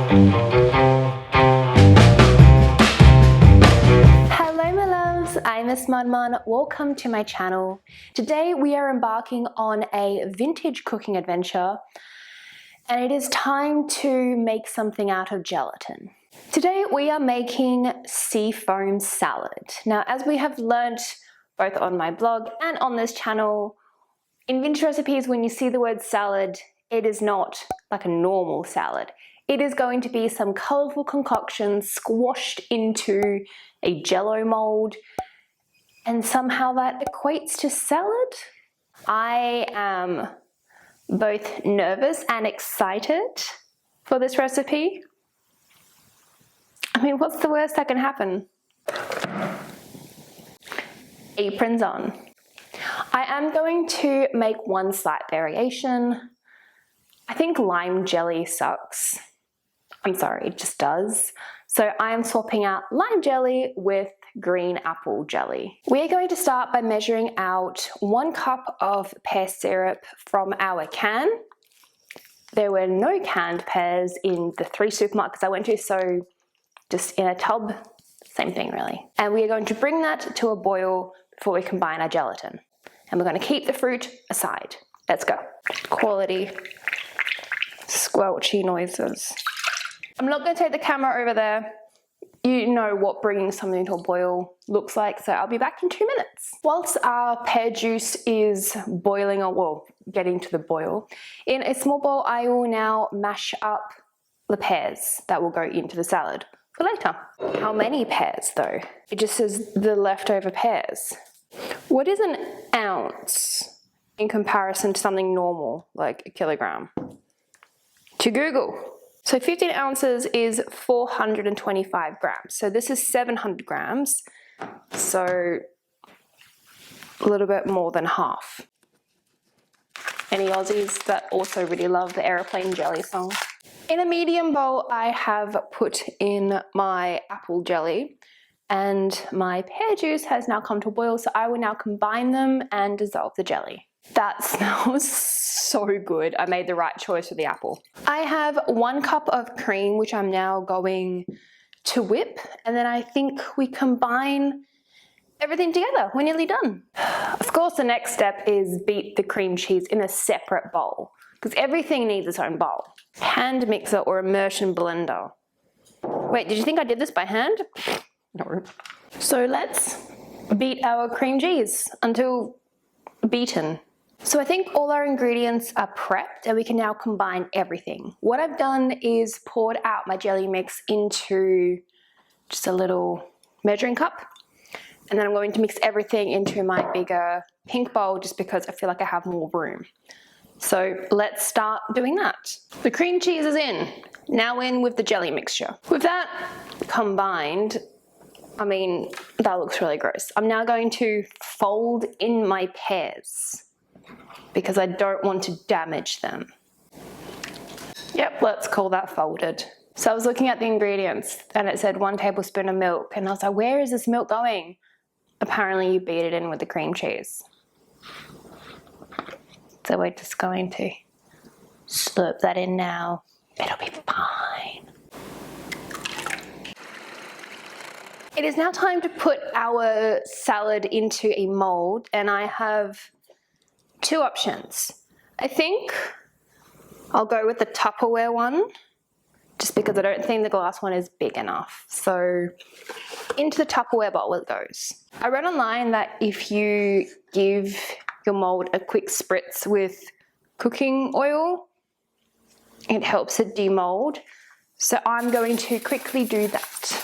Hello my loves, I'm Miss MonMon. Welcome to my channel. Today we are embarking on a vintage cooking adventure and it is time to make something out of gelatin. Today we are making seafoam salad. Now, as we have learnt both on my blog and on this channel, in vintage recipes when you see the word salad, it is not like a normal salad. It is going to be some colourful concoction squashed into a jello mold, and somehow that equates to salad. I am both nervous and excited for this recipe. I mean, what's the worst that can happen? Aprons on. I am going to make one slight variation. I think lime jelly sucks. I'm sorry, it just does. So I am swapping out lime jelly with green apple jelly. We are going to start by measuring out 1 cup of pear syrup from our can. There were no canned pears in the 3 supermarkets I went to, so just in a tub, same thing really. And we are going to bring that to a boil before we combine our gelatin. And we're going to keep the fruit aside. Let's go. Quality squelchy noises. I'm not going to take the camera over there. You know what bringing something to a boil looks like, so I'll be back in 2 minutes. Whilst our pear juice is boiling, or well, getting to the boil, in a small bowl I will now mash up the pears that will go into the salad for later. How many pears though? It just says the leftover pears. What is an ounce in comparison to something normal, like a kilogram? To Google. So 15 ounces is 425 grams. So this is 700 grams. So a little bit more than half. Any Aussies that also really love the aeroplane jelly song? In a medium bowl, I have put in my apple jelly, and my pear juice has now come to a boil, so I will now combine them and dissolve the jelly. That smells so good. I made the right choice with the apple. I have 1 cup of cream, which I'm now going to whip, and then I think we combine everything together. We're nearly done. Of course, the next step is beat the cream cheese in a separate bowl, because everything needs its own bowl. Hand mixer or immersion blender. Wait, did you think I did this by hand? No. So let's beat our cream cheese until beaten. So I think all our ingredients are prepped and we can now combine everything. What I've done is poured out my jelly mix into just a little measuring cup, and then I'm going to mix everything into my bigger pink bowl just because I feel like I have more room. So let's start doing that. The cream cheese is in, now in with the jelly mixture. With that combined, I mean, that looks really gross. I'm now going to fold in my pears because I don't want to damage them. Yep, let's call that folded. So I was looking at the ingredients and it said 1 tablespoon of milk, and I was like, where is this milk going? Apparently you beat it in with the cream cheese. So we're just going to slurp that in now. It'll be fine. It is now time to put our salad into a mold, and I have 2 options. I think I'll go with the Tupperware one, just because I don't think the glass one is big enough. So into the Tupperware bowl it goes. I read online that if you give your mold a quick spritz with cooking oil, it helps it demold. So I'm going to quickly do that.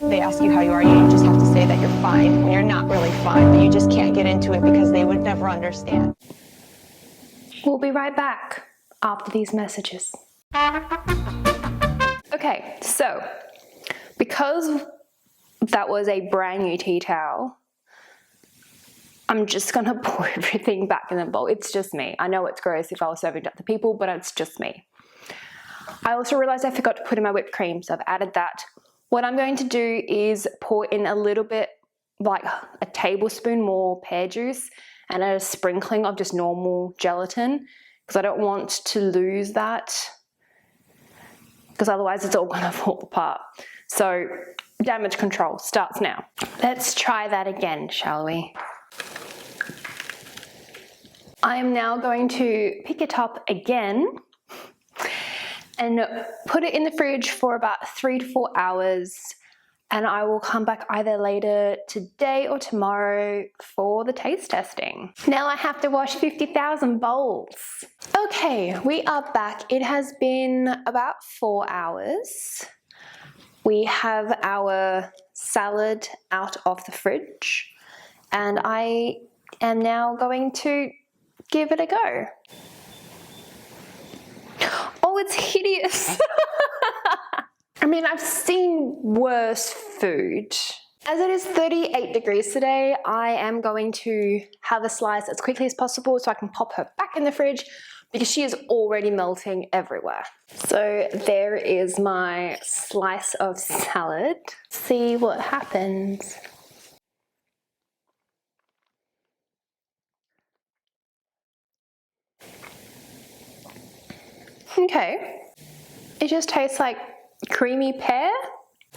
They ask you how you are, you just have to say that you're fine when you're not really fine, but you just can't get into it because they would never understand. We'll be right back after these messages. Okay, so because that was a brand new tea towel, I'm just gonna pour everything back in the bowl. It's just me. I know it's gross if I was serving to other people, but it's just me. I also realized I forgot to put in my whipped cream, so I've added that. What I'm going to do is pour in a little bit, like a tablespoon more pear juice and a sprinkling of just normal gelatin, because I don't want to lose that, because otherwise it's all gonna fall apart. So damage control starts now. Let's try that again, shall we? I am now going to pick it up again and put it in the fridge for about 3 to 4 hours, and I will come back either later today or tomorrow for the taste testing. Now I have to wash 50,000 bowls. Okay, we are back. It has been about 4 hours. We have our salad out of the fridge, and I am now going to give it a go. Oh, it's hideous. I mean, I've seen worse food. As it is 38 degrees today, I am going to have a slice as quickly as possible so I can pop her back in the fridge, because she is already melting everywhere. So there is my slice of salad. See what happens. Okay, it just tastes like creamy pear.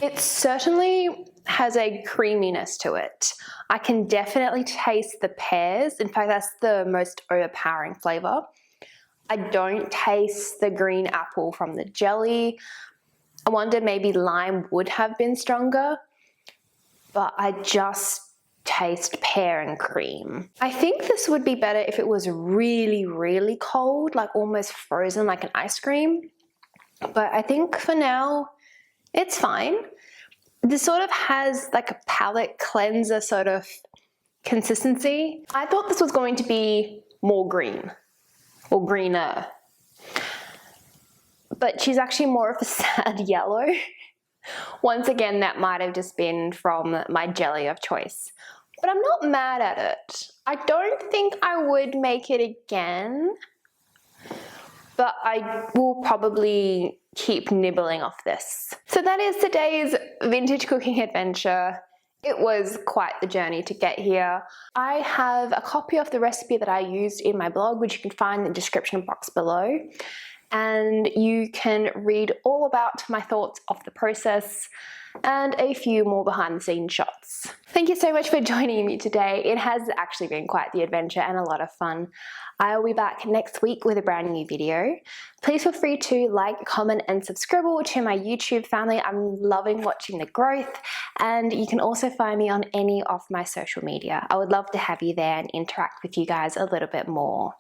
It certainly has a creaminess to it. I can definitely taste the pears. In fact, that's the most overpowering flavor. I don't taste the green apple from the jelly. I wonder maybe lime would have been stronger, but I just taste pear and cream. I think this would be better if it was really, really cold, like almost frozen like an ice cream. But I think for now, it's fine. This sort of has like a palate cleanser sort of consistency. I thought this was going to be more green or greener, but she's actually more of a sad yellow. Once again, that might have just been from my jelly of choice, but I'm not mad at it. I don't think I would make it again, but I will probably keep nibbling off this. So that is today's vintage cooking adventure. It was quite the journey to get here. I have a copy of the recipe that I used in my blog, which you can find in the description box below. And you can read all about my thoughts of the process and a few more behind the scenes shots. Thank you so much for joining me today. It has actually been quite the adventure and a lot of fun. I will be back next week with a brand new video. Please feel free to like, comment and subscribe to my YouTube family. I'm loving watching the growth, and you can also find me on any of my social media. I would love to have you there and interact with you guys a little bit more.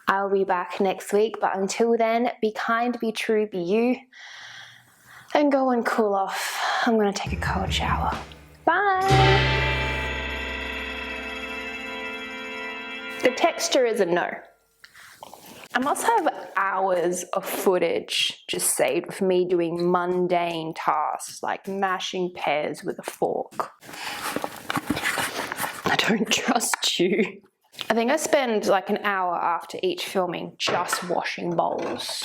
I will be back next week, but until then, be kind, be true, be you, and go and cool off. I'm gonna take a cold shower. Bye! The texture is a no. I must have hours of footage just saved of me doing mundane tasks like mashing pears with a fork. I don't trust you. I think I spend like an hour after each filming just washing bowls.